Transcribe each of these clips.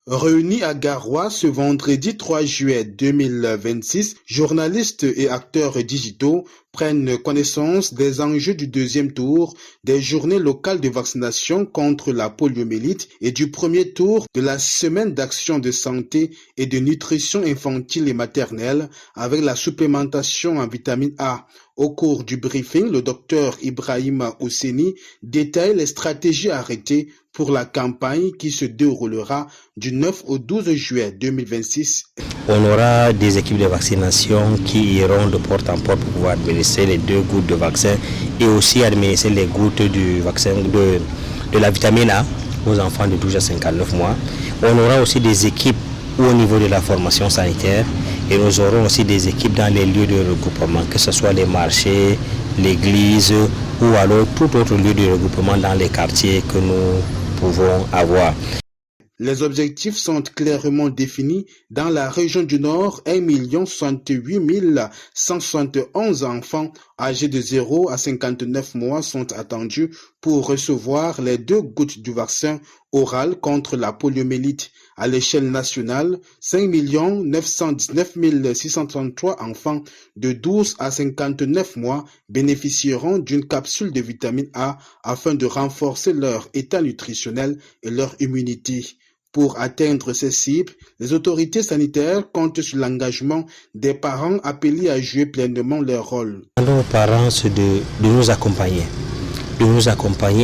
Réunis à Garoua ce vendredi 3 juillet 2026, journalistes et acteurs digitaux prennent connaissance des enjeux du deuxième tour des journées locales de vaccination contre la poliomyélite et du premier tour de la semaine d'action de santé et de nutrition infantile et maternelle avec la supplémentation en vitamine A. Au cours du briefing, le docteur Ibrahima Ousseni détaille les stratégies arrêtées pour la campagne qui se déroulera du 9 au 12 juillet 2026. On aura des équipes de vaccination qui iront de porte en porte pour pouvoir administrer les 2 gouttes de vaccin et aussi administrer les gouttes du vaccin de la vitamine A aux enfants de 12 à 59 mois. On aura aussi des équipes au niveau de la formation sanitaire et nous aurons aussi des équipes dans les lieux de regroupement, que ce soit les marchés, l'église ou alors tout autre lieu de regroupement dans les quartiers que nous pouvons avoir. Les objectifs sont clairement définis. Dans la région du Nord, 1 068 171 enfants âgés de 0 à 59 mois sont attendus pour recevoir les 2 gouttes du vaccin oral contre la poliomyélite. À l'échelle nationale, 5 919 633 enfants de 12 à 59 mois bénéficieront d'une capsule de vitamine A afin de renforcer leur état nutritionnel et leur immunité. Pour atteindre ces cibles, les autorités sanitaires comptent sur l'engagement des parents appelés à jouer pleinement leur rôle. Nos parents, c'est de nous accompagner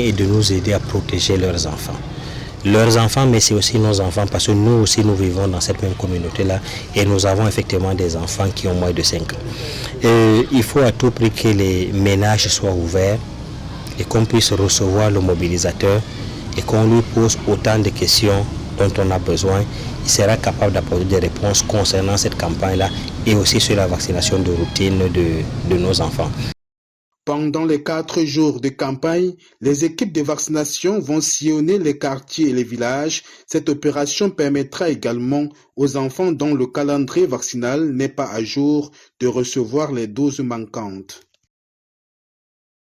et de nous aider à protéger leurs enfants. Leurs enfants, mais c'est aussi nos enfants, parce que nous aussi, nous vivons dans cette même communauté-là et nous avons effectivement des enfants qui ont moins de 5 ans. Et il faut à tout prix que les ménages soient ouverts et qu'on puisse recevoir le mobilisateur et qu'on lui pose autant de questions dont on a besoin. Il sera capable d'apporter des réponses concernant cette campagne-là et aussi sur la vaccination de routine de nos enfants. Pendant les 4 jours de campagne, les équipes de vaccination vont sillonner les quartiers et les villages. Cette opération permettra également aux enfants dont le calendrier vaccinal n'est pas à jour de recevoir les doses manquantes.